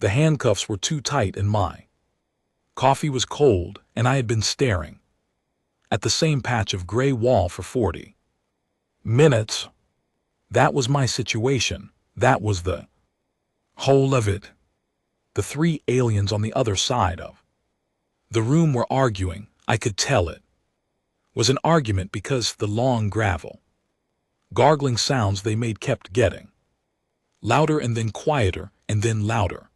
The handcuffs were too tight and my coffee was cold, and I had been staring at the same patch of gray wall for 40 minutes. That was my situation. That was the whole of it. The three aliens on the other side of the room were arguing. I could tell it was an argument because the long gravel, gargling sounds they made kept getting louder and then quieter and then louder.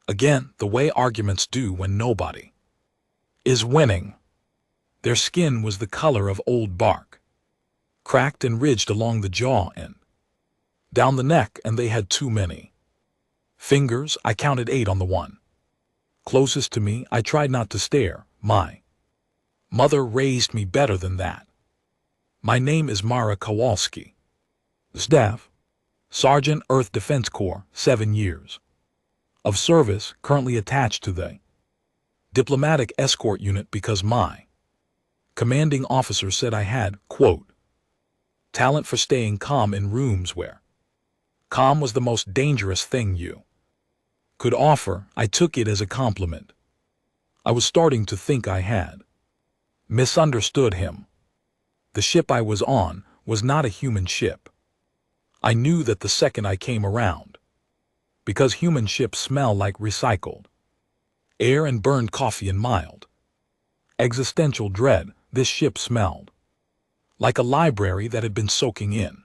Again, the way arguments do when nobody is winning. Their skin was the color of old bark, cracked and ridged along the jaw and down the neck, and they had too many fingers. I counted 8 on the one closest to me. I tried not to stare. My mother raised me better than that. My name is Mara Kowalski. Staff Sergeant, Earth Defense Corps, 7 years of service, currently attached to the diplomatic escort unit because my commanding officer said I had, quote, talent for staying calm in rooms where calm was the most dangerous thing you could offer. I took it as a compliment. I was starting to think I had misunderstood him. The ship I was on was not a human ship. I knew that the second I came around, because human ships smell like recycled air and burned coffee and mild existential dread. This ship smelled like a library that had been soaking in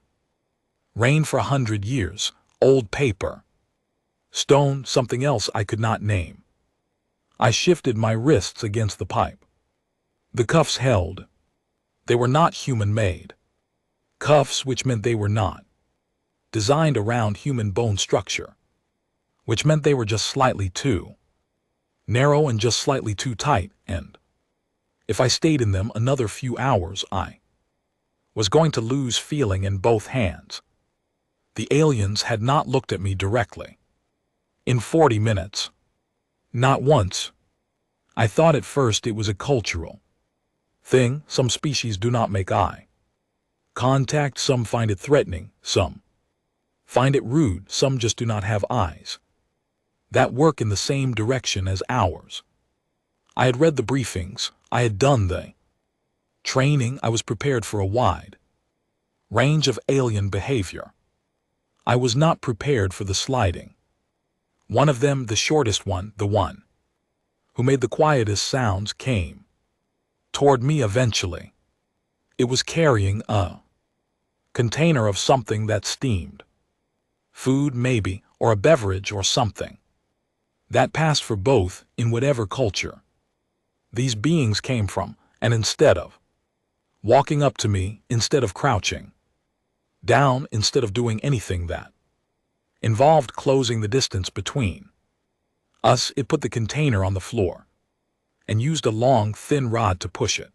rain for 100 years, old paper, stone, something else I could not name. I shifted my wrists against the pipe. The cuffs held. They were not human-made cuffs, which meant they were not designed around human bone structure, which meant they were just slightly too narrow and just slightly too tight, and if I stayed in them another few hours, I was going to lose feeling in both hands. The aliens had not looked at me directly in 40 minutes. Not once. I thought at first it was a cultural thing. Some species do not make eye contact. Some find it threatening. Some find it rude. Some just do not have eyes that work in the same direction as ours. I had read the briefings. I had done the training. I was prepared for a wide range of alien behavior. I was not prepared for the sliding. One of them, the shortest one, the one who made the quietest sounds, came toward me eventually. It was carrying a container of something that steamed. Food, maybe, or a beverage or something. That passed for both in whatever culture these beings came from, and instead of walking up to me, instead of crouching down, instead of doing anything that involved closing the distance between us, it put the container on the floor and used a long, thin rod to push it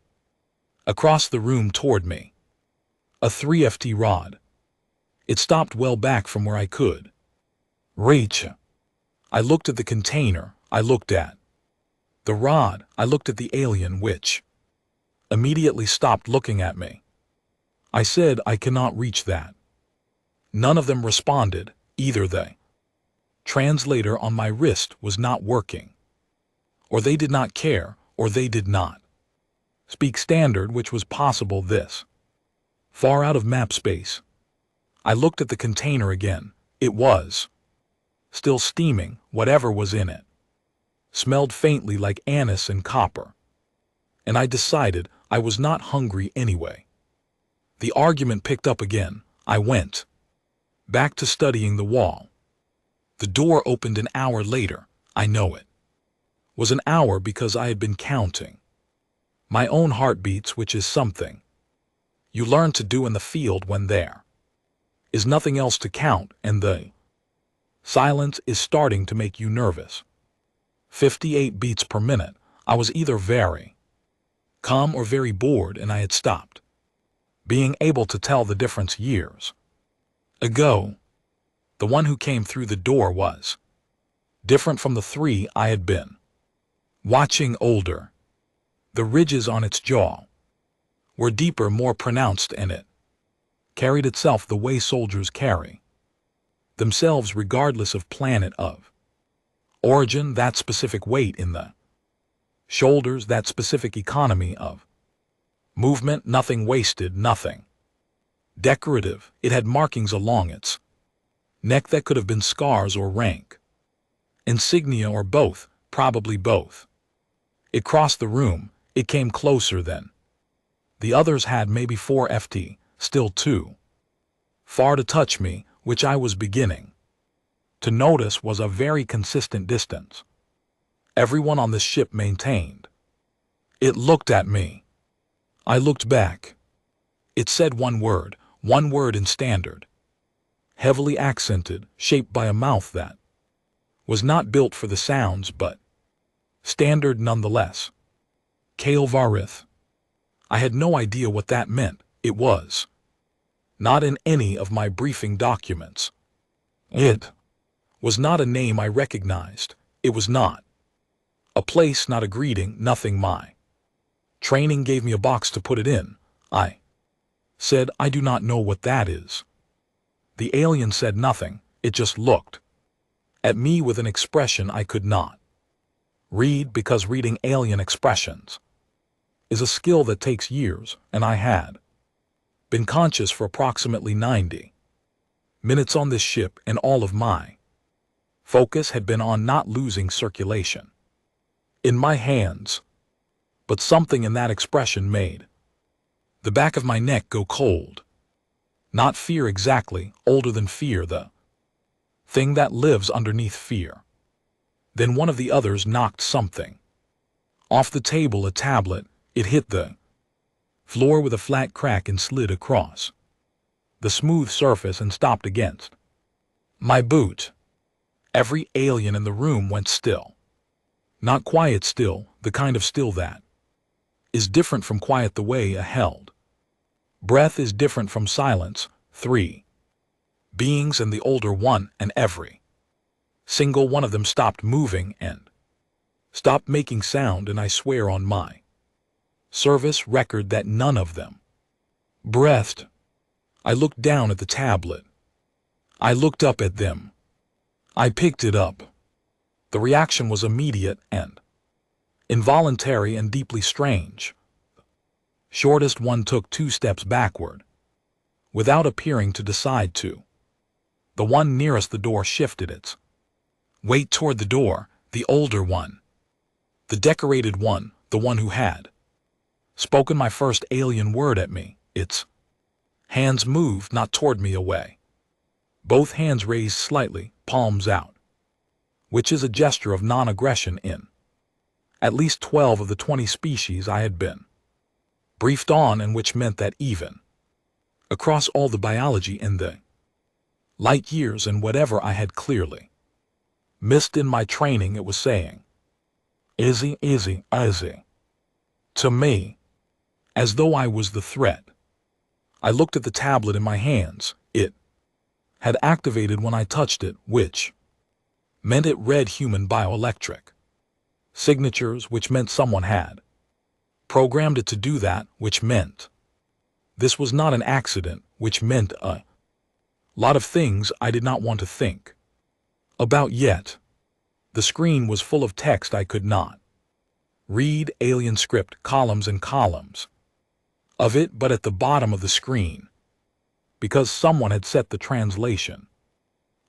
across the room toward me. A 3FT rod. It stopped well back from where I could reach. I looked at the container. I looked at the rod. I looked at the alien, which immediately stopped looking at me. I said, I cannot reach that. None of them responded. Either the translator on my wrist was not working, or they did not care, or they did not speak standard, which was possible this far out of map space. I looked at the container again. It was still steaming. Whatever was in it smelled faintly like anise and copper, and I decided I was not hungry anyway. The argument picked up again. I went back to studying the wall. The door opened an hour later. I know it was an hour because I had been counting my own heartbeats, which is something you learn to do in the field when there is nothing else to count, and the silence is starting to make you nervous. 58 beats per minute. I was either very calm or very bored, and I had stopped being able to tell the difference years ago. The one who came through the door was different from the 3 I had been watching. Older. The ridges on its jaw were deeper, more pronounced, and it carried itself the way soldiers carry themselves regardless of planet of Origin, that specific weight in the shoulders, that specific economy of movement, nothing wasted, nothing decorative. It had markings along its neck that could have been scars or rank insignia or both, probably both. It crossed the room. It came closer then. The others had maybe 4 ft, still too far to touch me, which I was beginning to notice was a very consistent distance everyone on this ship maintained. It looked at me. I looked back. It said one word in standard, heavily accented, shaped by a mouth that was not built for the sounds but standard nonetheless. Kale Varith. I had no idea what that meant. It was not in any of my briefing documents. It was not a name I recognized. It was not a place, not a greeting, nothing. My training gave me a box to put it in. I said, I do not know what that is. The alien said nothing. It just looked at me with an expression I could not read, because reading alien expressions is a skill that takes years, and I had been conscious for approximately 90 minutes on this ship, and all of my focus had been on not losing circulation in my hands. But something in that expression made the back of my neck go cold. Not fear exactly, older than fear, the thing that lives underneath fear. Then one of the others knocked something off the table, a tablet. It hit the floor with a flat crack and slid across the smooth surface and stopped against my boot. Every alien in the room went still. Not quiet still, the kind of still that is different from quiet, the way a held breath is different from silence. 3 beings and the older one, and every single one of them stopped moving and stopped making sound, and I swear on my service record that none of them breathed. I looked down at the tablet. I looked up at them. I picked it up. The reaction was immediate and involuntary and deeply strange. Shortest one took 2 steps backward, without appearing to decide to. The one nearest the door shifted its weight toward the door, the older one. The decorated one, the one who had spoken my first alien word at me, its hands moved not toward me, away. Both hands raised slightly, palms out, which is a gesture of non-aggression in at least 12 of the 20 species I had been briefed on, and which meant that even across all the biology in the light years and whatever I had clearly missed in my training, it was saying, "Izzy, Izzy, Izzy," to me, as though I was the threat. I looked at the tablet in my hands. It had activated when I touched it, which meant it read human bioelectric signatures, which meant someone had programmed it to do that, which meant this was not an accident, which meant a lot of things I did not want to think about yet. The screen was full of text I could not read, alien script, columns and columns of it, but at the bottom of the screen, because someone had set the translation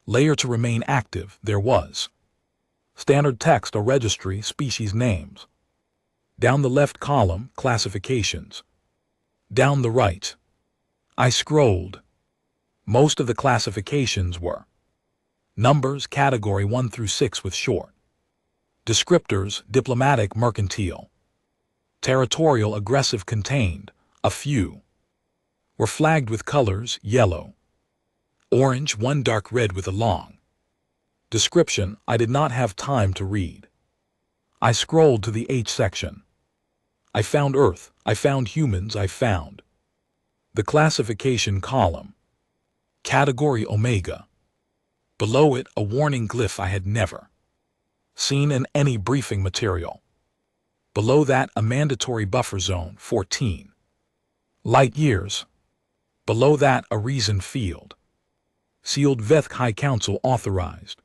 layer to remain active, there was standard text, a registry, species names. Down the left column, classifications. Down the right. I scrolled. Most of the classifications were numbers, category 1 through 6 with short descriptors: diplomatic, mercantile, territorial, aggressive, contained. A few were flagged with colors: yellow, orange, one dark red with a long description I did not have time to read. I scrolled to the H section. I found Earth, I found humans, I found the classification column. Category Omega. Below it, a warning glyph I had never seen in any briefing material. Below that, a mandatory buffer zone, 14 light years. Below that, a reason field. Sealed Veth High Council authorized.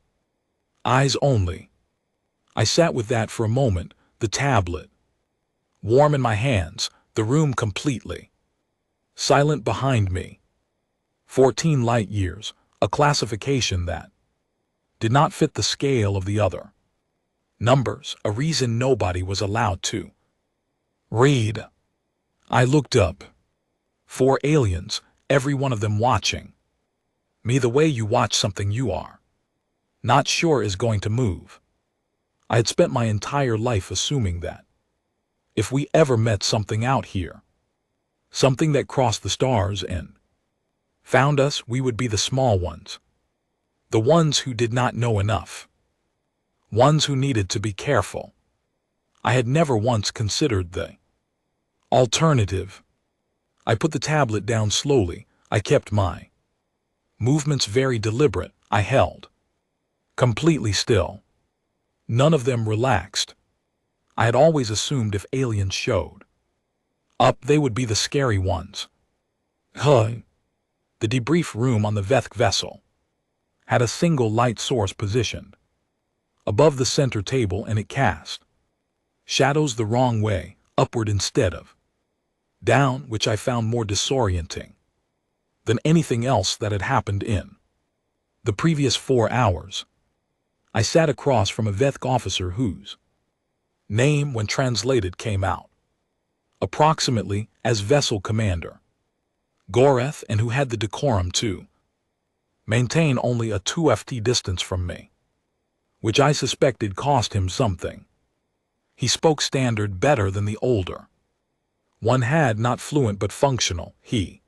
Eyes only. I sat with that for a moment, the tablet. Warm in my hands, the room completely silent behind me. 14 light years, a classification that did not fit the scale of the other. Numbers, a reason nobody was allowed to read. I looked up. 4 aliens, every one of them watching me the way you watch something you are not sure is going to move. I had spent my entire life assuming that if we ever met something out here, something that crossed the stars and found us, we would be the small ones, the ones who did not know enough, ones who needed to be careful. I had never once considered the alternative. I put the tablet down slowly. I kept my movements very deliberate. I held completely still. None of them relaxed. I had always assumed if aliens showed up, they would be the scary ones. The debrief room on the Veth vessel had a single light source positioned above the center table, and it cast shadows the wrong way, upward instead of down, which I found more disorienting than anything else that had happened in the previous 4 hours. I sat across from a Veth officer whose name, when translated, came out approximately as Vessel Commander Goreth, and who had the decorum to maintain only a 2 FT distance from me, which I suspected cost him something. He spoke standard better than the older one had, not fluent but functional. He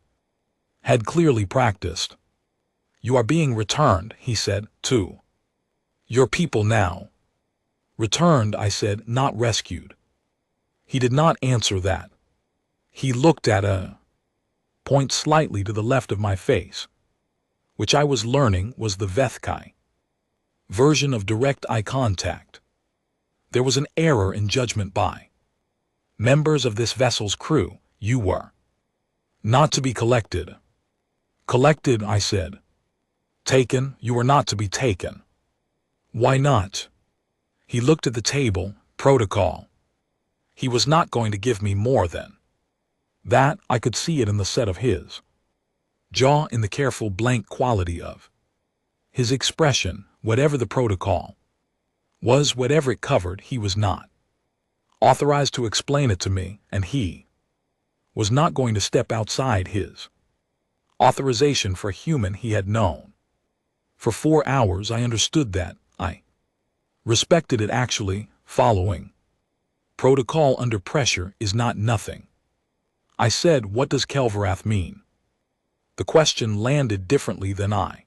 had clearly practiced. "You are being returned," he said, "to your people now." "Returned," I said, "not rescued." He did not answer that. He looked at a point slightly to the left of my face, which I was learning was the Vethkai version of direct eye contact. There was an error in judgment by members of this vessel's crew. "You were not to be collected." "Collected," I said. "Taken, you were not to be taken." "Why not?" He looked at the table. "Protocol." He was not going to give me more than that. I could see it in the set of his jaw, in the careful blank quality of his expression. Whatever the protocol was, whatever it covered, he was not authorized to explain it to me, and he was not going to step outside his authorization for a human he had known for 4 hours. I understood that. I respected it, actually. Following protocol under pressure is not nothing. I said, "What does Kelvarath mean?" The question landed differently than I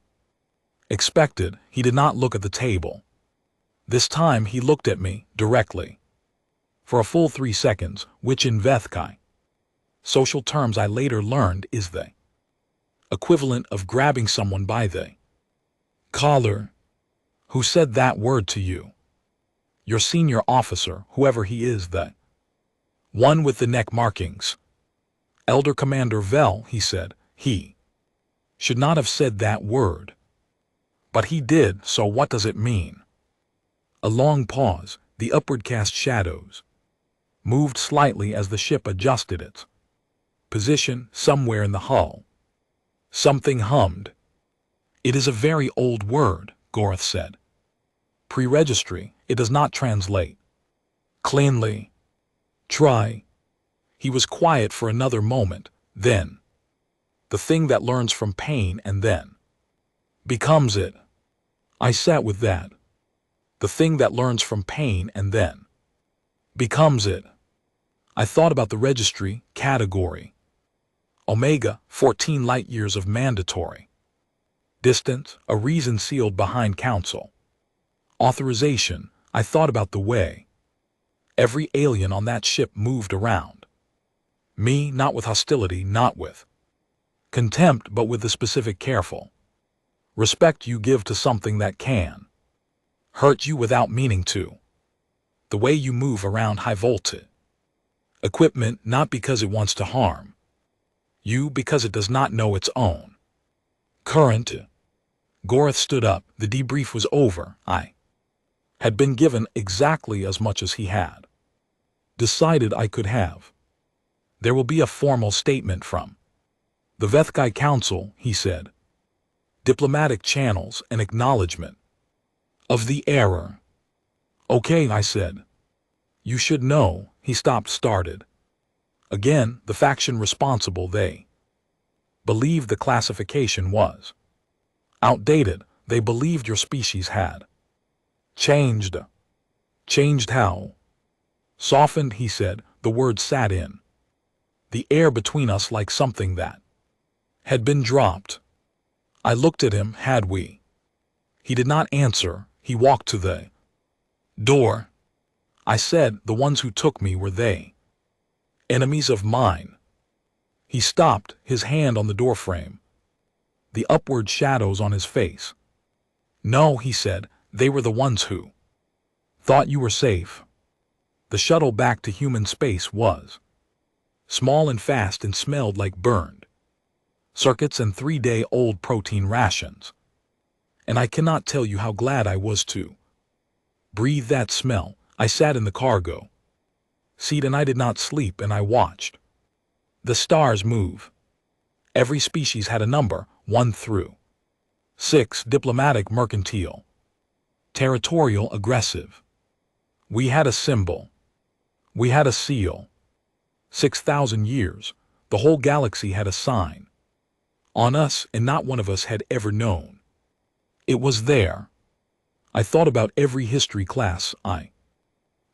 expected. He did not look at the table. This time he looked at me directly for a full 3 seconds, which in Vethkai social terms I later learned is the equivalent of grabbing someone by the collar. "Who said that word to you?" "Your senior officer, whoever he is, the one with the neck markings." "Elder Commander Vel," he said. "He should not have said that word. But he did, so what does it mean?" A long pause. The upward cast shadows moved slightly as the ship adjusted its position somewhere in the hull. Something hummed. "It is a very old word," Goreth said. "Pre-registry, it does not translate cleanly. Try." He was quiet for another moment. "Then the thing that learns from pain and then becomes it." I sat with that. The thing that learns from pain and then becomes it. I thought about the registry category. Omega, 14 light years of mandatory distance, a reason sealed behind council authorization. I thought about the way every alien on that ship moved around me, not with hostility, not with contempt, but with the specific careful respect you give to something that can hurt you without meaning to. The way you move around high voltage equipment, not because it wants to harm you, because it does not know its own current. Goreth stood up. The debrief was over. I Had been given exactly as much as he had. Decided I could have. There will be a formal statement from the Vethkai Council, he said. Diplomatic channels and acknowledgement of the error. Okay, I said. You should know, he started. Again, the faction responsible, they believed the classification was outdated. They believed your species had changed. Changed how? Softened, he said. The word sat in the air between us like something that had been dropped. I looked at him. Had we? He did not answer. He walked to the door. I said, the ones who took me, were they enemies of mine? He stopped, his hand on the doorframe, the upward shadows on his face. No, he said, they were the ones who thought you were safe. The shuttle back to human space was small and fast and smelled like burned circuits and 3-day-old protein rations. And I cannot tell you how glad I was to breathe that smell. I sat in the cargo seat and I did not sleep, and I watched the stars move. Every species had a number, 1 through 6, diplomatic, mercantile, territorial, aggressive. We had a symbol. We had a seal. 6,000 years, the whole galaxy had a sign on us, and not one of us had ever known it was there. I thought about every history class I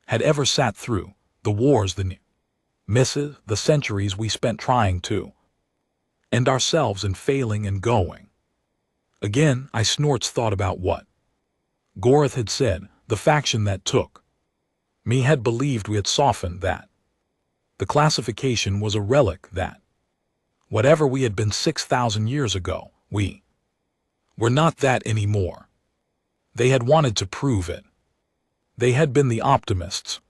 had ever sat through, the wars, the misses, the centuries we spent trying to end ourselves and failing and going. Again, I snorts thought about what Gorath had said. The faction that took me had believed we had softened, that the classification was a relic, that whatever we had been 6,000 years ago, we were not that anymore. They had wanted to prove it. They had been the optimists.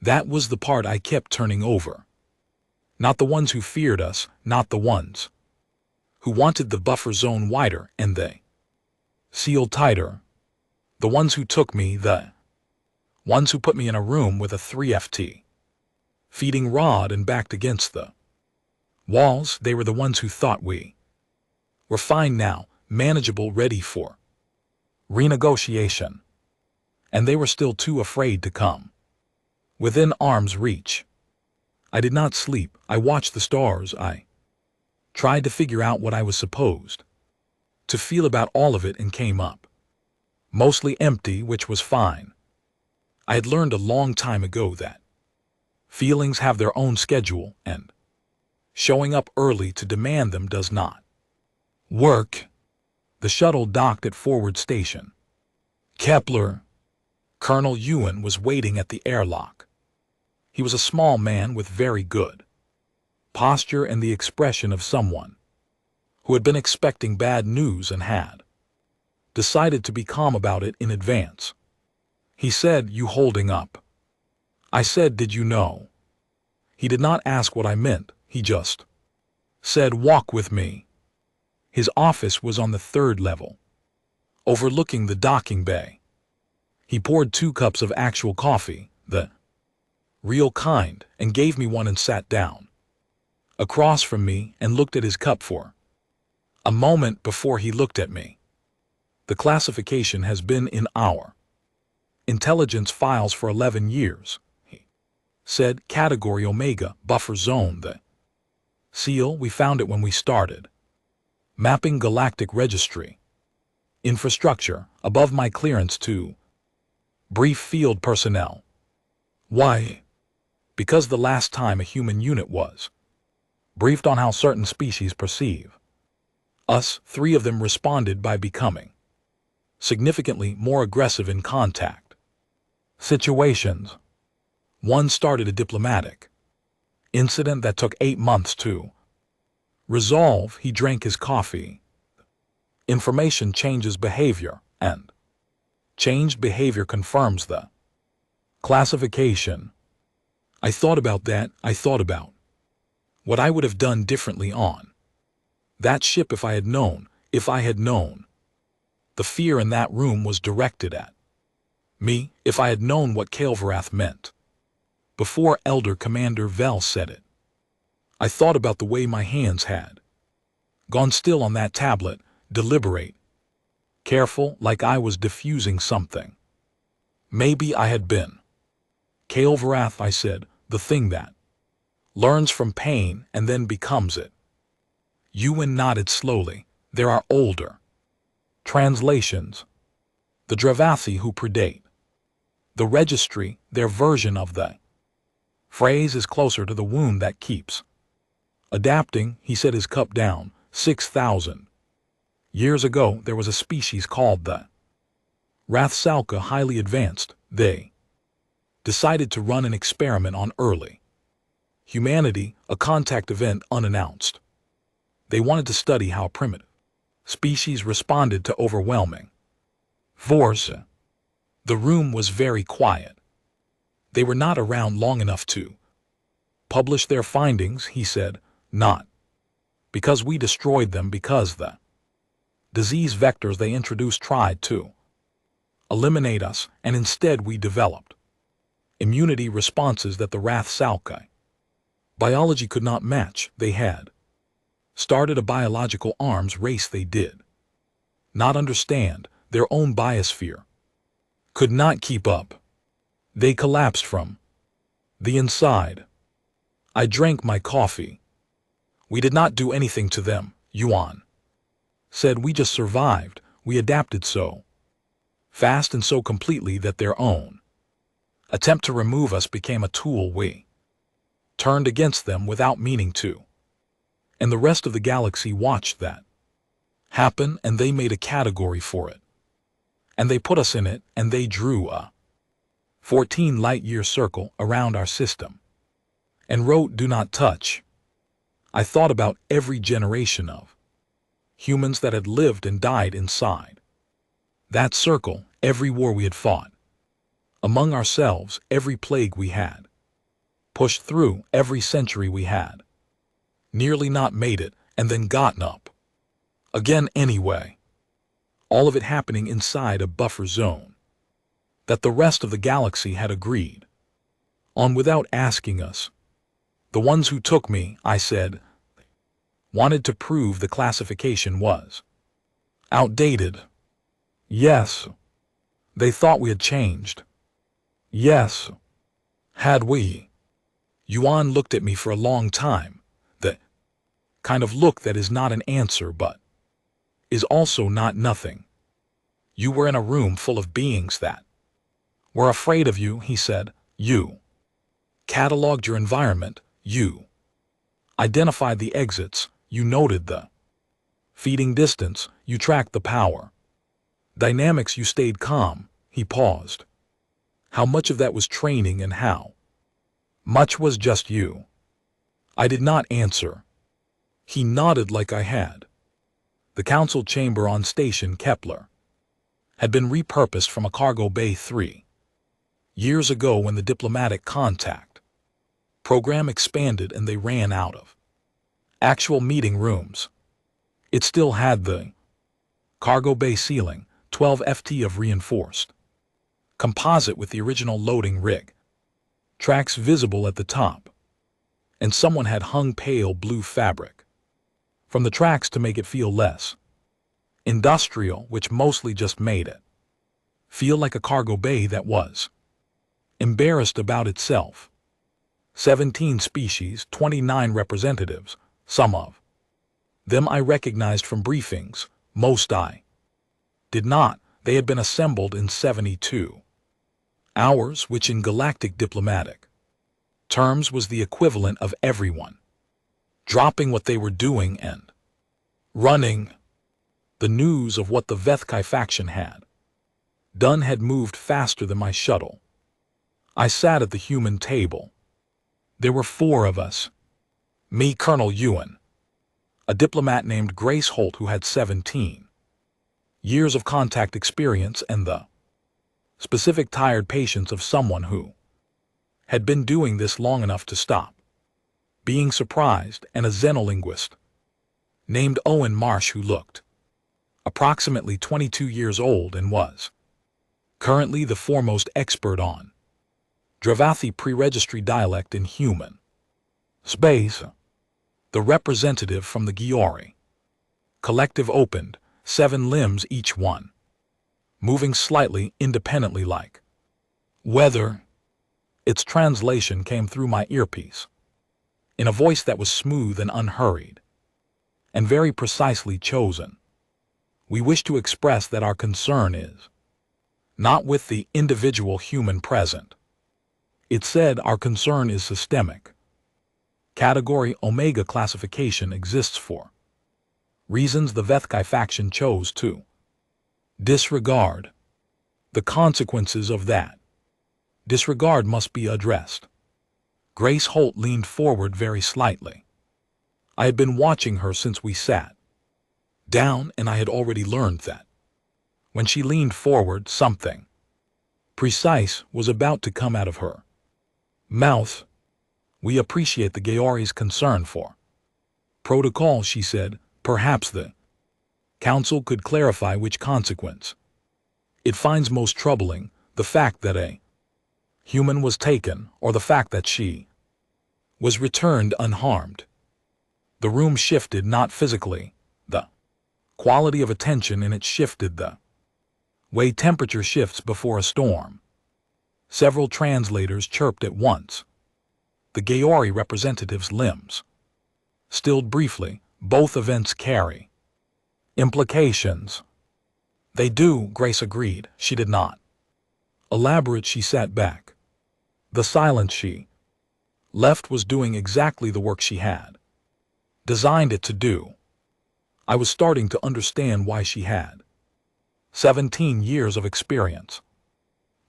That was the part I kept turning over. Not the ones who feared us, not the ones who wanted the buffer zone wider and the seal tighter. The ones who took me, the ones who put me in a room with a 3FT feeding rod and backed against the walls, they were the ones who thought we were fine now, manageable, ready for renegotiation. And they were still too afraid to come within arm's reach. I did not sleep. I watched the stars. I tried to figure out what I was supposed to feel about all of it, and came up mostly empty, which was fine. I had learned a long time ago that feelings have their own schedule, and showing up early to demand them does not work. The shuttle docked at forward station. Kepler. Colonel Ewan was waiting at the airlock. He was a small man with very good posture and the expression of someone who had been expecting bad news and had decided to be calm about it in advance. He said, "You holding up?" I said, "Did you know?" He did not ask what I meant. He just said, "Walk with me." His office was on the 3rd level, overlooking the docking bay. He poured 2 cups of actual coffee, the real kind, and gave me one, and sat down across from me and looked at his cup for a moment before he looked at me. The classification has been in our intelligence files for 11 years, he said. Category Omega, buffer zone, the seal. We found it when we started mapping galactic registry infrastructure, above my clearance to brief field personnel. Why? Because the last time a human unit was briefed on how certain species perceive us, 3 of them responded by becoming significantly more aggressive in contact situations. One started a diplomatic incident that took 8 months to resolve. He drank his coffee. Information changes behavior, and changed behavior confirms the classification. I thought about that. I thought about what I would have done differently on that ship if I had known. If I had known. The fear in that room was directed at Me, if I had known what Kael'Varath meant. Before Elder Commander Vel said it, I thought about the way my hands had gone still on that tablet, deliberate, careful, like I was diffusing something. Maybe I had been. Kael'Varath, I said, the thing that learns from pain and then becomes it. Ewan nodded slowly. There are older translations. The Dravathi who predate. The registry, their version of the phrase is closer to the wound that keeps adapting. He set his cup down. 6,000 years ago, there was a species called the Rathsalka, highly advanced. They decided to run an experiment on early humanity, a contact event unannounced. They wanted to study how primitive species responded to overwhelming force. The room was very quiet. They were not around long enough to publish their findings, he said, not because we destroyed them, because the disease vectors they introduced tried to eliminate us, and instead we developed immunity responses that the Rathsalka biology could not match. They had started a biological arms race. They did not understand their own biosphere, could not keep up. They collapsed from the inside. I drank my coffee. We did not do anything to them, Yuan said. We just survived. We adapted so fast and so completely that their own attempt to remove us became a tool we turned against them without meaning to. And the rest of the galaxy watched that happen, and they made a category for it. And they put us in it, and they drew a 14 light-year circle around our system and wrote, "Do not touch." I thought about every generation of humans that had lived and died inside that circle, every war we had fought among ourselves, every plague we had pushed through, every century we had nearly not made it and then gotten up again anyway. All of it happening inside a buffer zone that the rest of the galaxy had agreed on without asking us. The ones who took me, I said, wanted to prove the classification was outdated. Yes. They thought we had changed. Yes. Had we? Yuan looked at me for a long time, the kind of look that is not an answer but is also not nothing. You were in a room full of beings that were afraid of you, he said. You cataloged your environment. You identified the exits. You noted the feeding distance. You tracked the power dynamics. You stayed calm. He paused. How much of that was training and how much was just you? I did not answer. He nodded like I had. The council chamber on Station Kepler had been repurposed from a cargo bay 3 years ago when the diplomatic contact program expanded and they ran out of actual meeting rooms. It still had the cargo bay ceiling, 12 ft of reinforced composite with the original loading rig, tracks visible at the top, and someone had hung pale blue fabric from the tracks to make it feel less industrial, which mostly just made it feel like a cargo bay that was embarrassed about itself. 17 species, 29 representatives, some of them I recognized from briefings, most I did not. They had been assembled in 72 hours, which in galactic diplomatic terms was the equivalent of everyone dropping what they were doing and running. The news of what the Vethkai faction had done had moved faster than my shuttle. I sat at the human table. There were 4 of us. Me, Colonel Ewan, a diplomat named Grace Holt who had 17 years of contact experience, and the specific tired patience of someone who had been doing this long enough to stop being surprised, and a xenolinguist named Owen Marsh who looked approximately 22 years old and was currently the foremost expert on Dravathi pre-registry dialect in human space, the representative from the Giori collective opened, 7 limbs each one, moving slightly independently like weather. Its translation came through my earpiece, in a voice that was smooth and unhurried, and very precisely chosen. We wish to express that our concern is not with the individual human present. It said our concern is systemic. Category Omega classification exists for reasons the Vethkai faction chose to disregard. The consequences of that disregard must be addressed. Grace Holt leaned forward very slightly. I had been watching her since we sat down, and I had already learned that when she leaned forward, something precise was about to come out of her mouth. We appreciate the Gaori's concern for protocol, she said. Perhaps the Council could clarify which consequence it finds most troubling, the fact that a human was taken, or the fact that she was returned unharmed. The room shifted, not physically. The quality of attention in it shifted the way temperature shifts before a storm. Several translators chirped at once. The Gaori representative's limbs stilled briefly. Both events carry implications. They do, Grace agreed. She did not elaborate. She sat back. The silence she left was doing exactly the work she had designed it to do. I was starting to understand why she had 17 years of experience.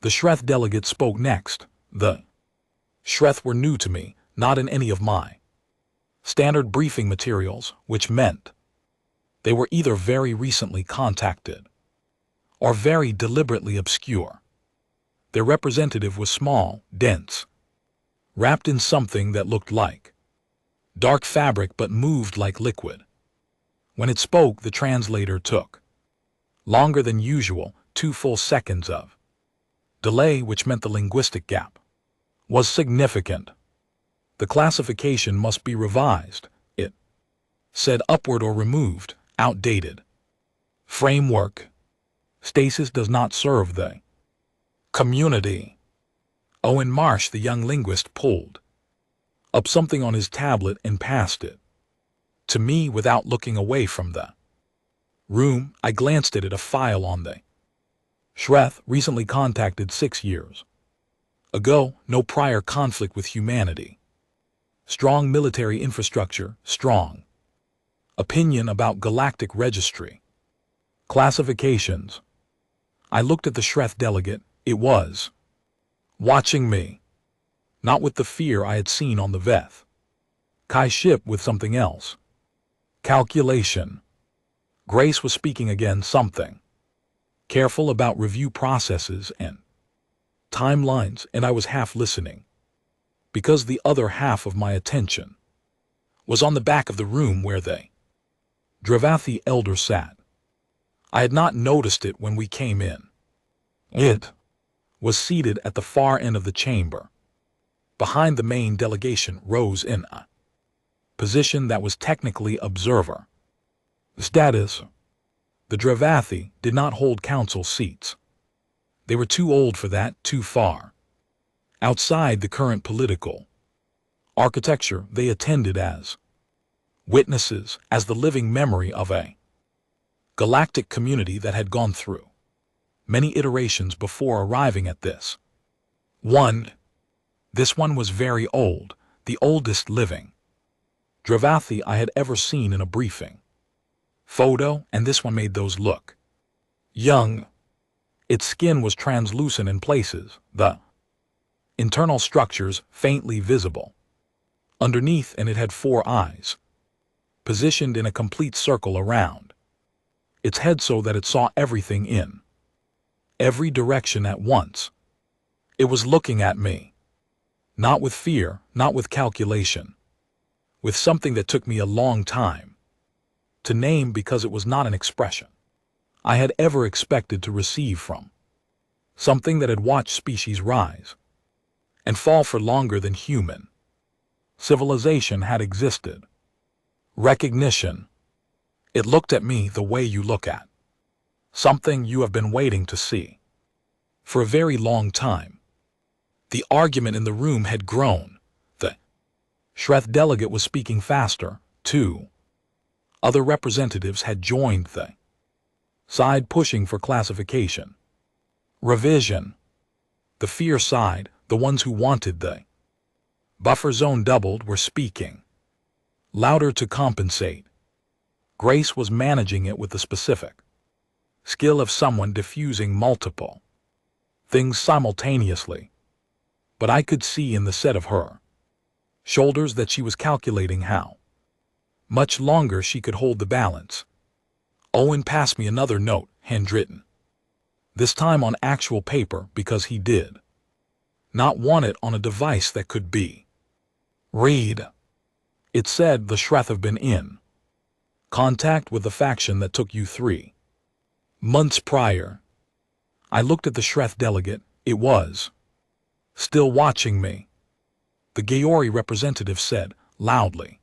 The Shreth delegate spoke next. The Shreth were new to me, not in any of my standard briefing materials, which meant they were either very recently contacted or very deliberately obscure. Their representative was small, dense, wrapped in something that looked like dark fabric but moved like liquid. When it spoke, the translator took longer than usual, 2 full seconds of delay, which meant the linguistic gap was significant. The classification must be revised, it said. Upward or removed, outdated. Framework. Stasis does not serve the community. Owen Marsh, the young linguist, pulled up something on his tablet and passed it to me without looking away from the room. I glanced at it, a file on the Shreth, recently contacted 6 years ago, no prior conflict with humanity. Strong military infrastructure, strong opinion about galactic registry. Classifications. I looked at the Shreth delegate. It was watching me, not with the fear I had seen on the Veth Kai ship, with something else. Calculation. Grace was speaking again, something careful about review processes and timelines, and I was half listening, because the other half of my attention was on the back of the room where the Dravathi elder sat. I had not noticed it when we came in. It was seated at the far end of the chamber, behind the main delegation, rose in a position that was technically observer status. The Dravathi did not hold council seats. They were too old for that, too far outside the current political architecture. They attended as witnesses, as the living memory of a galactic community that had gone through many iterations before arriving at this one. This one was very old, the oldest living Dravathi I had ever seen in a briefing photo, and this one made those look young. Its skin was translucent in places, the internal structures faintly visible underneath, and it had 4 eyes, positioned in a complete circle around its head so that it saw everything in every direction at once. It was looking at me, not with fear, not with calculation, with something that took me a long time to name, because it was not an expression I had ever expected to receive from something that had watched species rise and fall for longer than human civilization had existed. Recognition. It looked at me the way you look at something you have been waiting to see for a very long time. The argument in the room had grown. The HFY delegate was speaking faster, too. Other representatives had joined the side pushing for classification. Revision. The fear side, the ones who wanted the buffer zone doubled, were speaking louder to compensate. Grace was managing it with the specific skill of someone diffusing multiple things simultaneously. But I could see in the set of her shoulders that she was calculating how much longer she could hold the balance. Owen passed me another note, handwritten. This time on actual paper, because he did not want it on a device that could be read. It said the HFY have been in contact with the faction that took you 3 months prior. I looked at the HFY delegate. It was still watching me. The Gaori representative said, loudly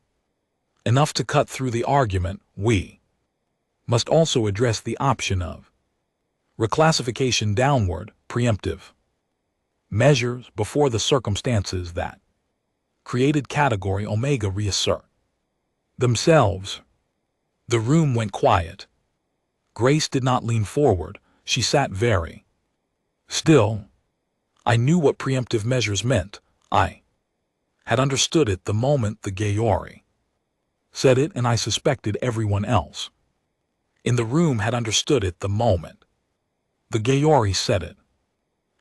enough to cut through the argument, we must also address the option of reclassification downward, preemptive measures before the circumstances that created category Omega reassert themselves. The room went quiet. Grace did not lean forward. She sat very still. I knew what preemptive measures meant. I had understood it the moment the Gaori said it, and I suspected everyone else in the room had understood it the moment the Gaori said it.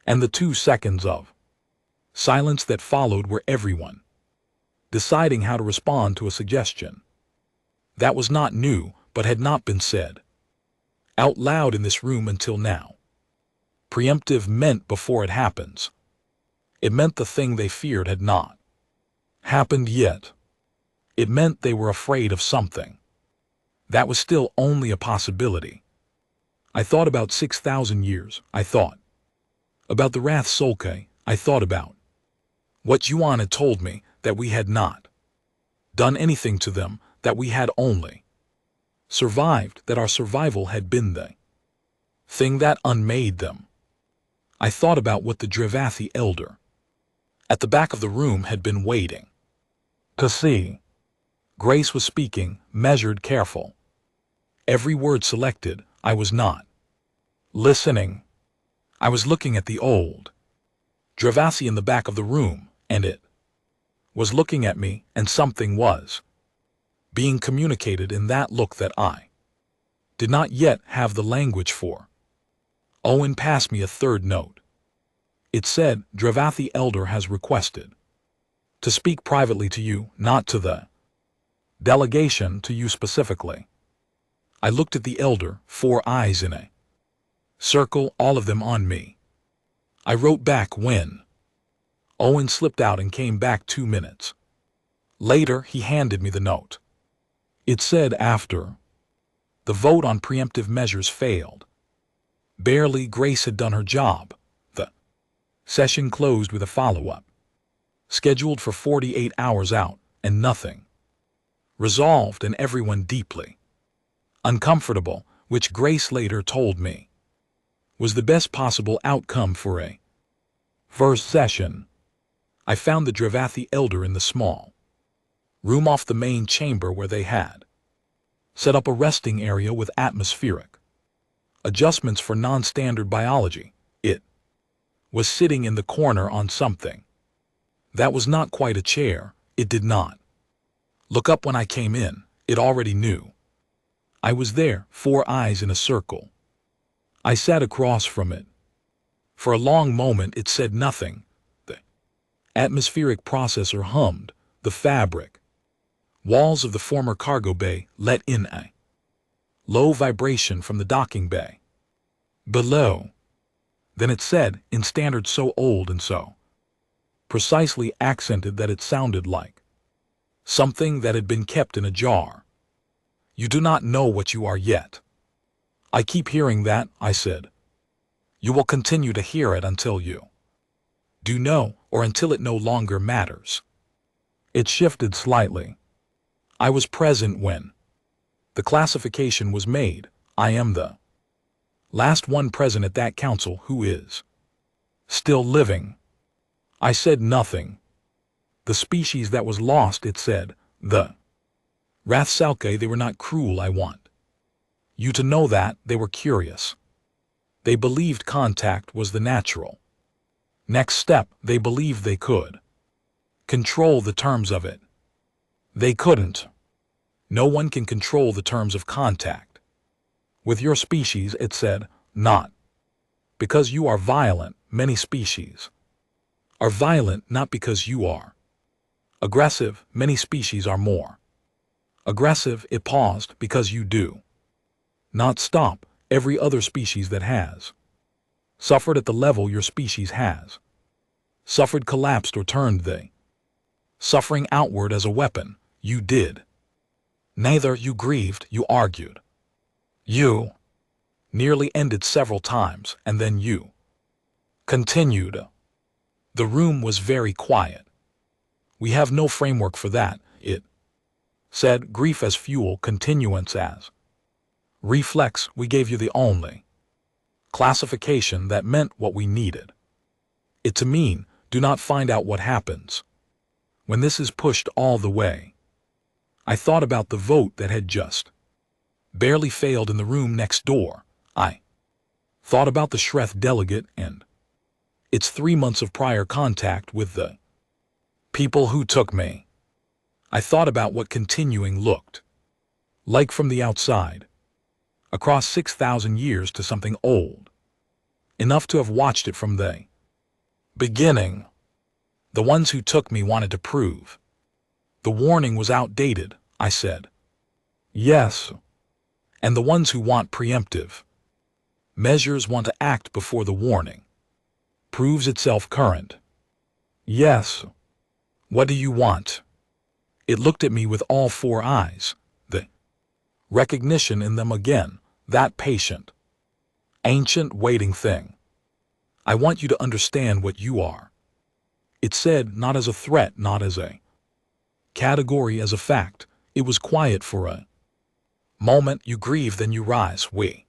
And the 2 seconds of silence that followed were everyone deciding how to respond to a suggestion that was not new but had not been said out loud in this room until now. Preemptive meant before it happens. It meant the thing they feared had not happened yet. It meant they were afraid of something that was still only a possibility. I thought about 6,000 years. I thought about the Wrath Solke. I thought about what Yuan had told me, that we had not done anything to them, that we had only survived, that our survival had been the thing that unmade them. I thought about what the Drivathi elder at the back of the room had been waiting to see. Grace was speaking, measured, careful. Every word selected. I was not listening. I was looking at the old Drivathi in the back of the room, and it was looking at me, and something was being communicated in that look that I did not yet have the language for. Owen passed me a third note. It said, Drivathi elder has requested to speak privately to you, not to the delegation, to you specifically. I looked at the elder, 4 eyes in a circle, all of them on me. I wrote back when Owen slipped out and came back 2 minutes later. He handed me the note. It said, after the vote on preemptive measures failed barely, Grace had done her job. The session closed with a follow-up scheduled for 48 hours out, and nothing resolved, and everyone deeply uncomfortable, which Grace later told me was the best possible outcome for a first session. I found the Drivathi elder in the small room off the main chamber where they had set up a resting area with atmospheric adjustments for non-standard biology. It was sitting in the corner on something that was not quite a chair. It did not look up when I came in. It already knew I was there, 4 eyes in a circle. I sat across from it. For a long moment it said nothing. The atmospheric processor hummed. The fabric walls of the former cargo bay let in a low vibration from the docking bay below. Then it said, in standards so old and so precisely accented that it sounded like something that had been kept in a jar. You do not know what you are yet. I keep hearing that, I said. You will continue to hear it until you do know, or until it no longer matters. It shifted slightly. I was present when the classification was made. I am the last one present at that council who is still living. I said nothing. The species that was lost, it said. The Rathsalke, they were not cruel, I want you to know that. They were curious. They believed contact was the natural next step. They believed they could control the terms of it. They couldn't. No one can control the terms of contact. With your species, it said, not. Because you are violent, many species are violent not because you are aggressive, many species are more aggressive. It paused because you do not stop. Every other species that has suffered at the level your species has suffered collapsed or turned they suffering outward as a weapon. You did neither. You grieved, you argued, you nearly ended several times, and then you continued. The room was very quiet. We have no framework for that, it said. Grief as fuel, continuance as reflex. We gave you the only classification that meant what we needed it to mean. Do not find out what happens when this is pushed all the way. I thought about the vote that had just barely failed in the room next door. I thought about the Shreth delegate and its 3 months of prior contact with the people who took me. I thought about what continuing looked like from the outside, across 6,000 years to something old enough to have watched it from the beginning. The ones who took me wanted to prove the warning was outdated, I said. Yes. And the ones who want preemptive measures want to act before the warning proves itself current. Yes. What do you want? It looked at me with all 4 eyes, the recognition in them again, that patient, ancient waiting thing. I want you to understand what you are. It said, not as a threat, not as a category, as a fact. It was quiet for a moment. You grieve, then you rise. We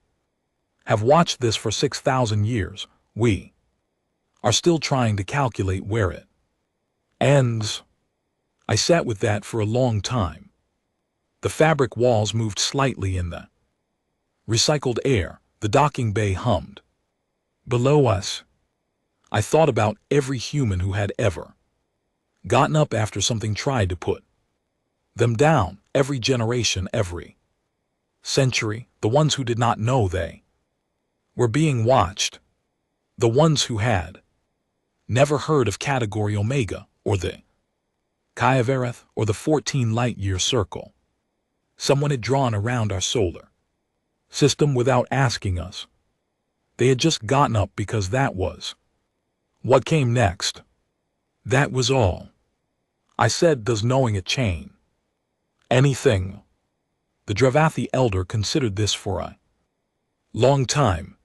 have watched this for 6,000 years. We are still trying to calculate where it ends. I sat with that for a long time. The fabric walls moved slightly in the recycled air. The docking bay hummed below us. I thought about every human who had ever gotten up after something tried to put them down. Every generation, every century. The ones who did not know they were being watched. The ones who had never heard of Category Omega, or the Kyavareth, or the 14 light-year circle. Someone had drawn around our solar system without asking us. They had just gotten up because that was what came next. That was all. I said, does knowing it change anything? The Dravathi elder considered this for a long time.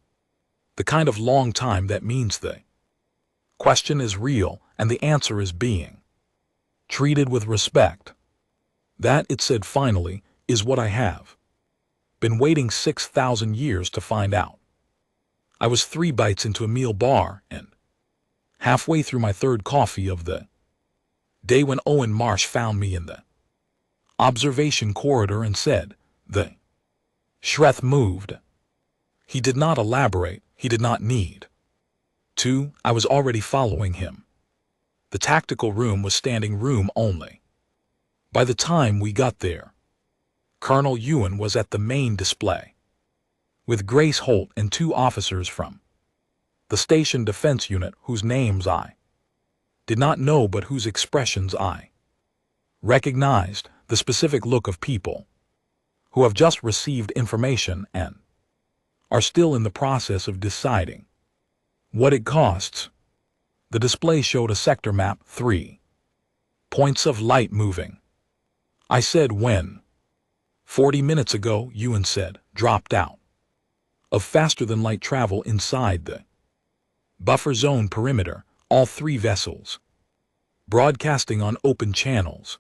The kind of long time that means the question is real and the answer is being treated with respect. That, it said finally, is what I have been waiting 6,000 years to find out. I was 3 bites into a meal bar and halfway through my 3rd coffee of the day when Owen Marsh found me in the observation corridor and said, the Shreth moved. He did not elaborate. He did not need to. I was already following him. The tactical room was standing room only. By the time we got there, Colonel Ewan was at the main display with Grace Holt and 2 officers from the station defense unit whose names I did not know but whose expressions I recognized. The specific look of people who have just received information and are still in the process of deciding what it costs. The display showed a sector map, 3 points of light moving. I said, when? 40 minutes ago, Ewan said, dropped out of faster-than-light travel inside the Buffer zone perimeter, all 3 vessels. Broadcasting on open channels.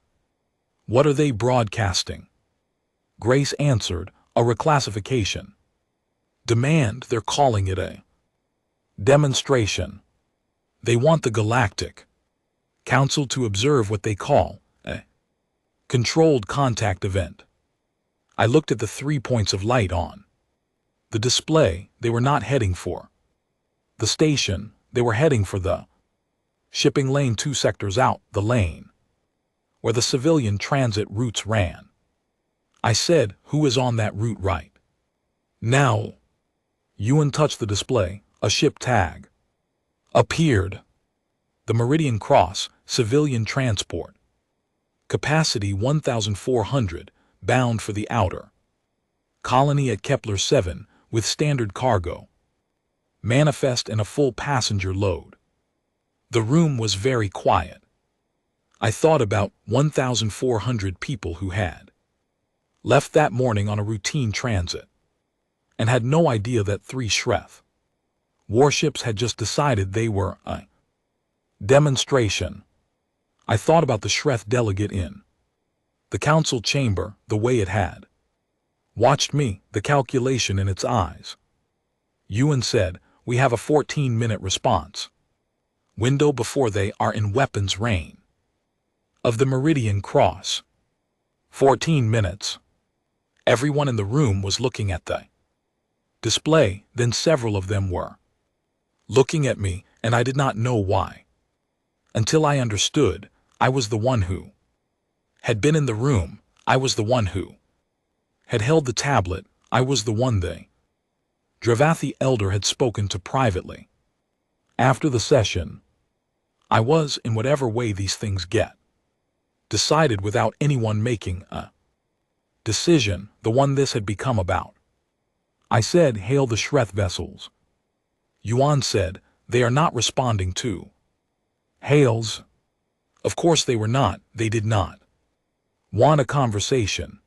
What are they broadcasting? Grace answered, a reclassification. Demand, they're calling it a demonstration. They want the Galactic Council to observe what they call a controlled contact event. I looked at the 3 points of light on the display. They were not heading for the station, they were heading for the shipping lane 2 sectors out, the lane where the civilian transit routes ran. I said, who is on that route right now? Ewan touched the display. A ship tag appeared. The Meridian Cross, civilian transport. Capacity 1,400, bound for the outer colony at Kepler 7 with standard cargo. Manifest and a full passenger load. The room was very quiet. I thought about 1,400 people who had left that morning on a routine transit and had no idea that 3 HFY warships had just decided they were a demonstration. I thought about the HFY delegate in the council chamber, the way it had watched me, the calculation in its eyes. Ewan said, we have a 14-minute response window before they are in weapons range of the Meridian Cross. 14 minutes. Everyone in the room was looking at the display, then several of them were looking at me, and I did not know why. Until I understood, I was the one who had been in the room, I was the one who had held the tablet, I was the one the Dravathi elder had spoken to privately. After the session, I was, in whatever way these things get decided without anyone making a decision, the one this had become about. I said, hail the HFY vessels. Yuan said, they are not responding to hails. Of course they were not, they did not want a conversation.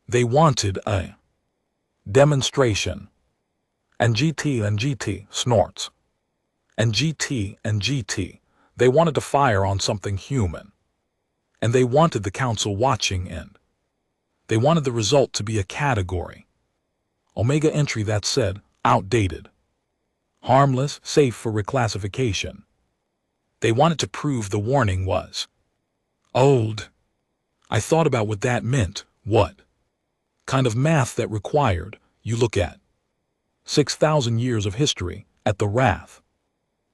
They wanted a demonstration. And GT snorts. And GT, they wanted to fire on something human. And they wanted the council watching, and they wanted the result to be a category Omega entry that said, outdated, harmless, safe for reclassification. They wanted to prove the warning was old. I thought about what that meant, what kind of math that required you look at 6,000 years of history, at the Wrath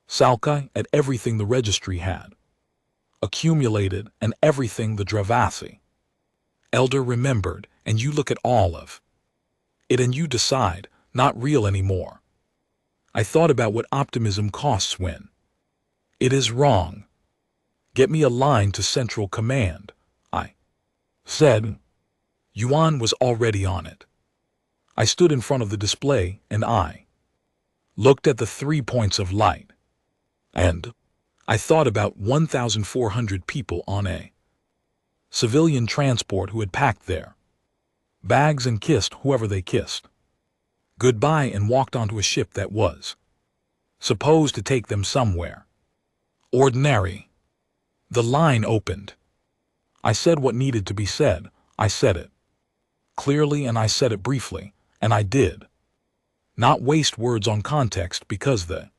Salkai, at everything the registry had accumulated, and everything the Dravathi elder remembered, and you look at all of it and you decide, not real anymore. I thought about what optimism costs when it is wrong. Get me a line to Central Command, I said. Yuan was already on it. I stood in front of the display and I looked at the 3 points of light. And I thought about 1,400 people on a civilian transport who had packed their bags and kissed whoever they kissed goodbye and walked onto a ship that was supposed to take them somewhere ordinary. The line opened. I said what needed to be said. I said it clearly and I said it briefly, and I did not waste words on context because the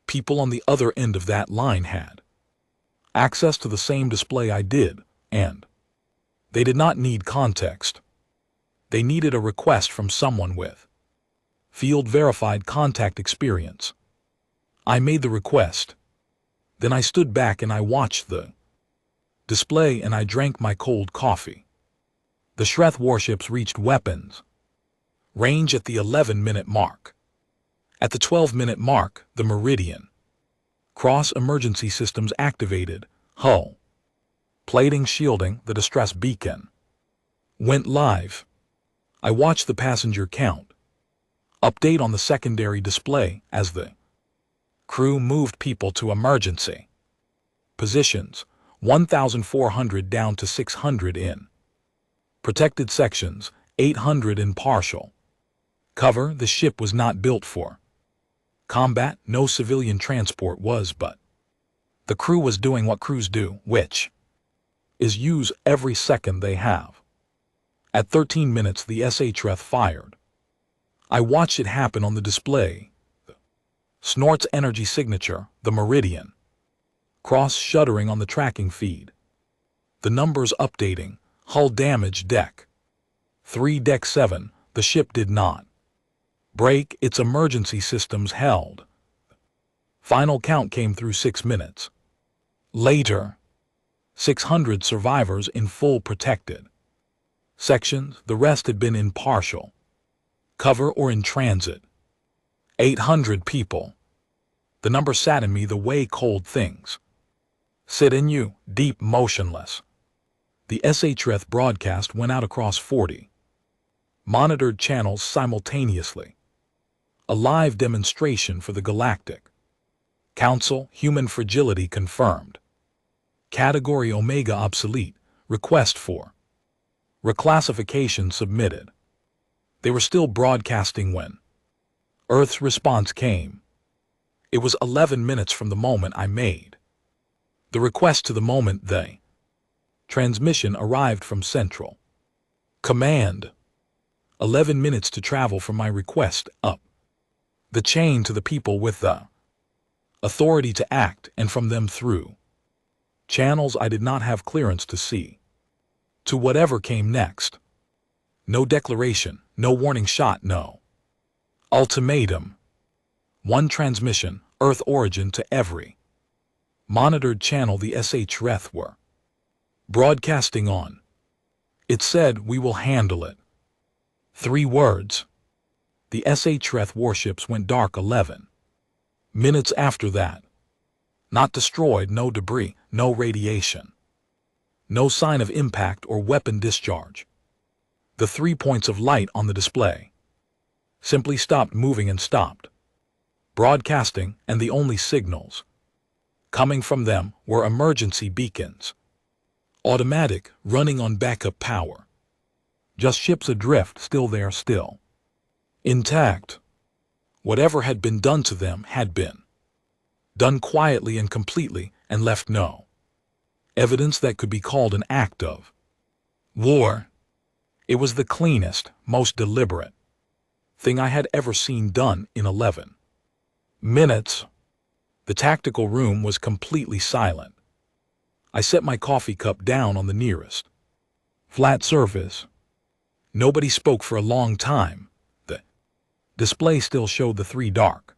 people on the other end of that line had access to the same display I did, and they did not need context. They needed a request from someone with field-verified contact experience. I made the request. Then I stood back and I watched the display and I drank my cold coffee. The HFY warships reached weapons range at the 11-minute mark. At the 12-minute mark, the Meridian Cross emergency systems activated, hull plating shielding, the distress beacon went live. I watched the passenger count update on the secondary display as the crew moved people to emergency positions, 1,400 down to 600 in protected sections, 800 in partial cover. The ship was not built for combat, no civilian transport was, but the crew was doing what crews do, which is use every second they have. At 13 minutes, the HFY fired. I watched it happen on the display. Snort's energy signature, the Meridian. Cross shuddering on the tracking feed. The numbers updating, hull damage deck 3 deck 7, the ship did not break, its emergency systems held. Final count came through 6 minutes. Later, 600 survivors in full protected sections, the rest had been in partial cover or in transit. 800 people. The number sat in me the way cold things sit in you, deep, motionless. The HFY broadcast went out across 40 monitored channels simultaneously. A live demonstration for the Galactic Council, human fragility confirmed. Category Omega obsolete, request for reclassification submitted. They were still broadcasting when Earth's response came. It was 11 minutes from the moment I made the request to the moment the transmission arrived from Central Command. 11 minutes to travel from my request up the chain to the people with the authority to act, and from them through channels I did not have clearance to see, to whatever came next. No declaration, no warning shot, no ultimatum. One transmission, Earth origin to every monitored channel the HFY were broadcasting on. It said, "We will handle it." 3 words. The HFY warships went dark 11 minutes after that. Not destroyed, no debris, no radiation. No sign of impact or weapon discharge. The 3 points of light on the display simply stopped moving and stopped broadcasting, and the only signals coming from them were emergency beacons. Automatic, running on backup power. Just ships adrift, still there, still intact. Whatever had been done to them had been done quietly and completely, and left no evidence that could be called an act of war. It was the cleanest, most deliberate thing I had ever seen done in 11 minutes. The tactical room was completely silent. I set my coffee cup down on the nearest flat surface. Nobody spoke for a long time. The display still showed the 3 dark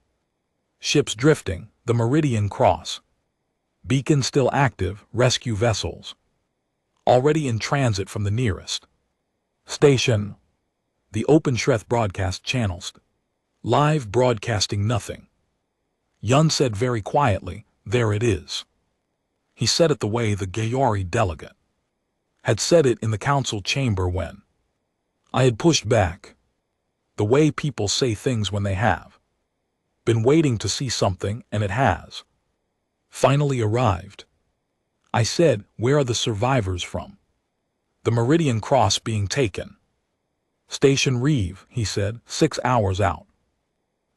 ships drifting, the Meridian Cross beacon still active, rescue vessels already in transit from the nearest station. The open HFY broadcast channels live broadcasting nothing. Yun said very quietly, "There it is." He said it the way the Gayari delegate had said it in the council chamber when I had pushed back. The way people say things when they have been waiting to see something, and it has finally arrived. I said, "Where are the survivors from the Meridian Cross being taken?" "Station Reeve," he said, 6 hours out.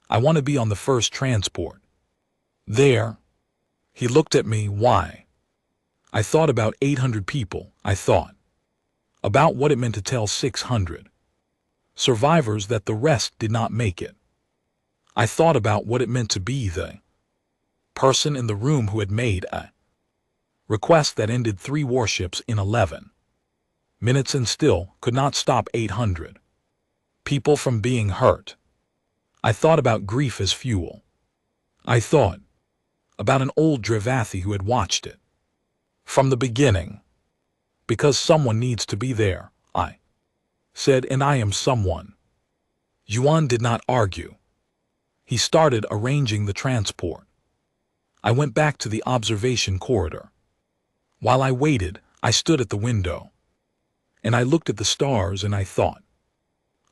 "I want to be on the first transport there." He looked at me. Why? I thought about 800 people. I thought about what it meant to tell 600 survivors that the rest did not make it. I thought about what it meant to be the person in the room who had made a request that ended 3 warships in 11 minutes and still could not stop 800 people from being hurt. I thought about grief as fuel. I thought about an old Dravathi who had watched it from the beginning. "Because someone needs to be there," I said, "and I am someone." Yuan did not argue. He started arranging the transport. I went back to the observation corridor. While I waited, I stood at the window, and I looked at the stars, and I thought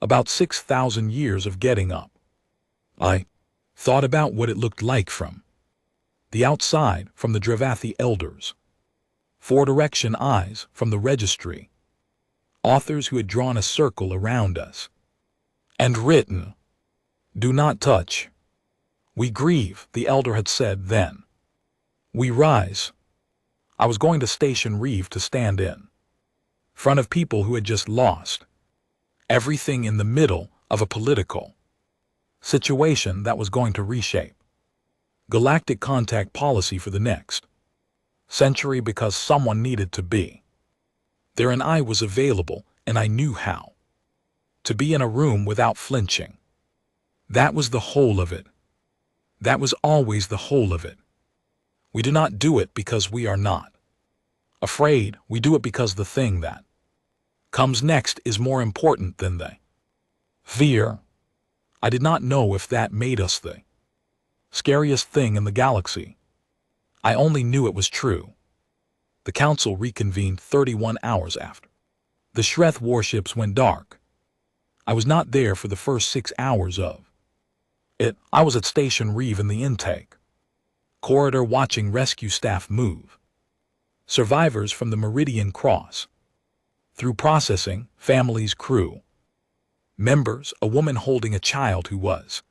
about 6,000 years of getting up. I thought about what it looked like from the outside, from the Dravathi elders, 4-direction eyes from the registry, authors who had drawn a circle around us and written, "Do not touch," We grieve, the elder had said then. We rise. I was going to Station Reeve to stand in front of people who had just lost everything in the middle of a political situation that was going to reshape galactic contact policy for the next century because someone needed to be there and I was available and I knew how to be in a room without flinching. That was the whole of it. That was always the whole of it. We do not do it because we are not afraid. We do it because the thing that comes next is more important than the fear. I did not know if that made us the scariest thing in the galaxy. I only knew it was true. The council reconvened 31 hours after the Shreth warships went dark. I was not there for the first 6 hours of it. I was at Station Reeve in the intake corridor watching rescue staff move survivors from the Meridian Cross through processing, families, crew members, a woman holding a child who was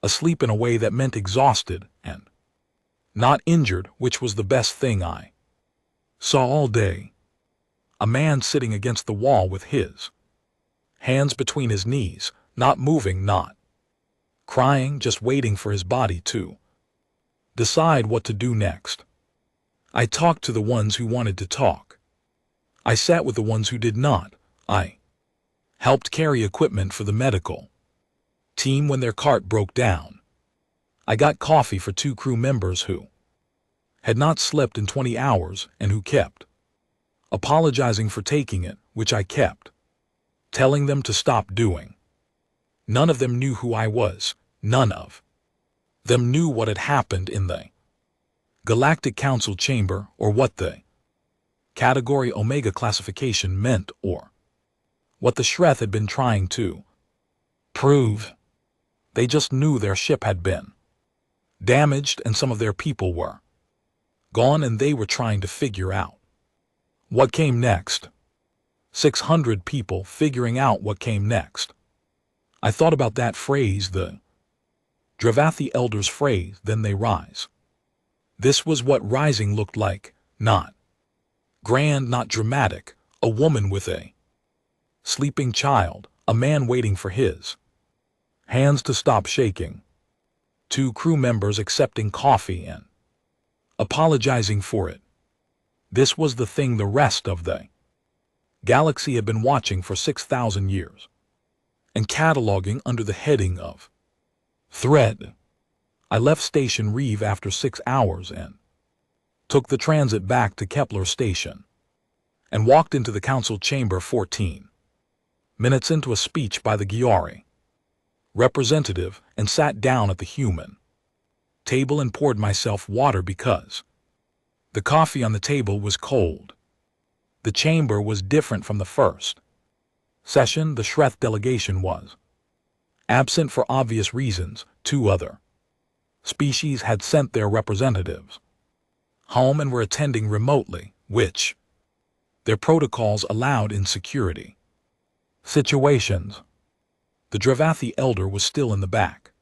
asleep in a way that meant exhausted and not injured, which was the best thing I saw all day. A man sitting against the wall with his hands between his knees, not moving, not crying, just waiting for his body to decide what to do next. I talked to the ones who wanted to talk. I sat with the ones who did not. I helped carry equipment for the medical team when their cart broke down. I got coffee for 2 crew members who had not slept in 20 hours and who kept apologizing for taking it, which I kept telling them to stop doing. None of them knew who I was. None of them knew what had happened in the Galactic Council chamber or what the Category Omega classification meant or what the Shreth had been trying to prove. They just knew their ship had been damaged and some of their people were gone and they were trying to figure out what came next. 600 people figuring out what came next. I thought about that phrase, the Dravathi Elders phrase, then they rise. This was what rising looked like, not grand, not dramatic, a woman with a sleeping child, a man waiting for his hands to stop shaking, 2 crew members accepting coffee and apologizing for it. This was the thing the rest of the galaxy had been watching for 6,000 years and cataloging under the heading of thread. I left Station Reeve after 6 hours and took the transit back to Kepler Station and walked into the council chamber 14 minutes into a speech by the Giori representative and sat down at the human table and poured myself water because the coffee on the table was cold. The chamber was different from the first session. The Shreth delegation was absent for obvious reasons. 2 other species had sent their representatives home and were attending remotely, which their protocols allowed in security situations. The Dravathi elder was still in the back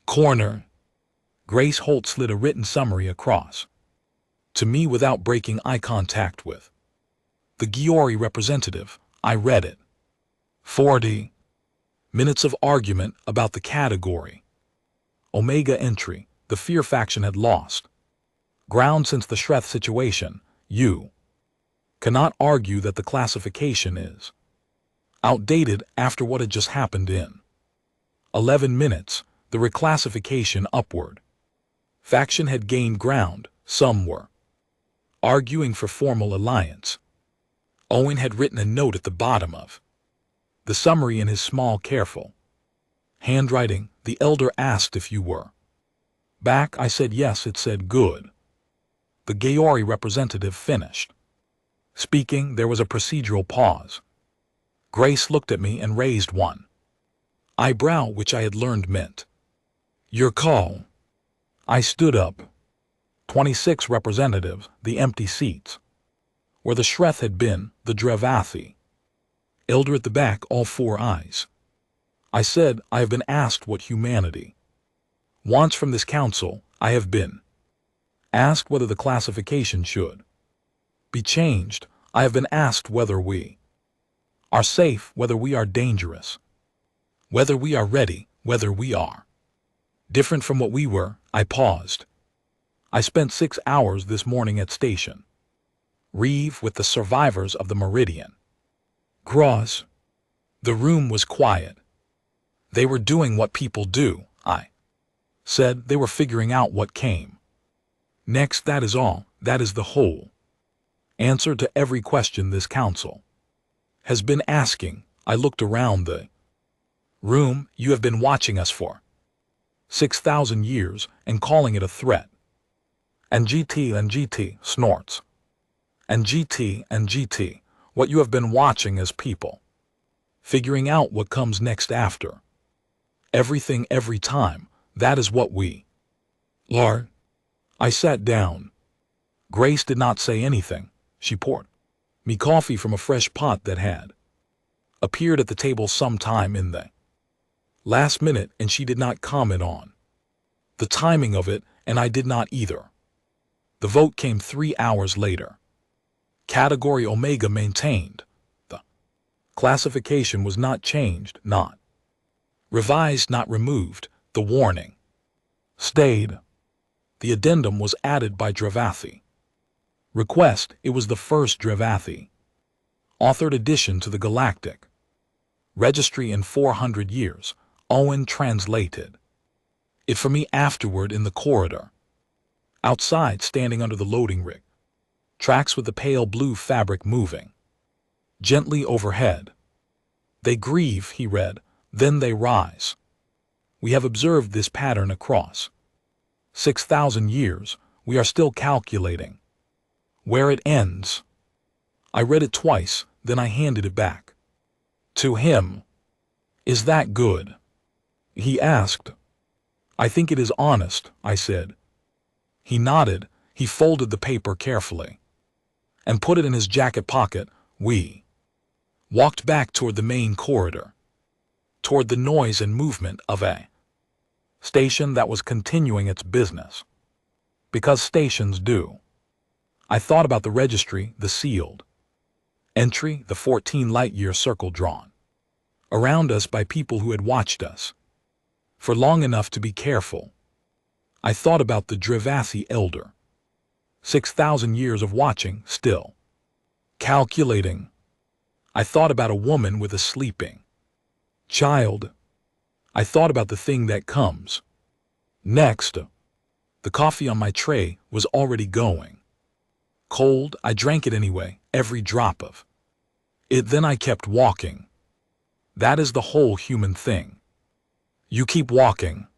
corner. Grace Holt slid a written summary across to me without breaking eye contact with the Giori representative. I read it. 40 minutes of argument about the category Omega entry. The Fear faction had lost ground since the Shreth situation. You cannot argue that the classification is outdated after what had just happened in 11 minutes. The reclassification upward faction had gained ground. Some were arguing for formal alliance. Owen had written a note at the bottom of the summary in his small, careful handwriting. The elder asked if you were back. I said yes. It said good. The Giori representative finished speaking. There was a procedural pause. Grace looked at me and raised one eyebrow, which I had learned meant your call. I stood up. 26 representatives, the empty seats, where the Shreth had been, the Dravathi elder at the back, all 4 eyes. I said, I have been asked what humanity Once from this council, I have been asked whether the classification should be changed. I have been asked whether we are safe, whether we are dangerous, whether we are ready, whether we are different from what we were. I paused. I spent 6 hours this morning at Station Reeve with the survivors of the Meridian Cross. The room was quiet. They were doing what people do, I said. They were figuring out what came next. That is all. That is the whole answer to every question this council has been asking. I looked around the room. You have been watching us for 6,000 years and calling it a threat. And GT snorts. And GT, what you have been watching as people figuring out what comes next after everything every time. That is what we are. I sat down. Grace did not say anything. She poured me coffee from a fresh pot that had appeared at the table sometime in the last minute, and she did not comment on the timing of it, and I did not either. The vote came 3 hours later. Category Omega maintained. The classification was not changed, not revised, not removed. The warning stayed. The addendum was added by Dravathi. Request, it was the first Dravathi authored addition to the Galactic Registry in 400 years. Owen translated it for me afterward in the corridor outside, standing under the loading rig tracks with the pale blue fabric moving gently overhead. They grieve, he read, then they rise. We have observed this pattern across 6,000 years. We are still calculating where it ends. I read it twice, then I handed it back to him. Is that good? He asked. I think it is honest, I said. He nodded. He folded the paper carefully and put it in his jacket pocket. We walked back toward the main corridor, toward the noise and movement of a station that was continuing its business. Because stations do. I thought about the registry, the sealed entry, the 14 light-year circle drawn around us by people who had watched us for long enough to be careful. I thought about the Dravathi elder. 6,000 years of watching, still calculating. I thought about a woman with a sleeping child. I thought about the thing that comes next. The coffee on my tray was already going cold. I drank it anyway, every drop of it. Then I kept walking. That is the whole human thing. You keep walking.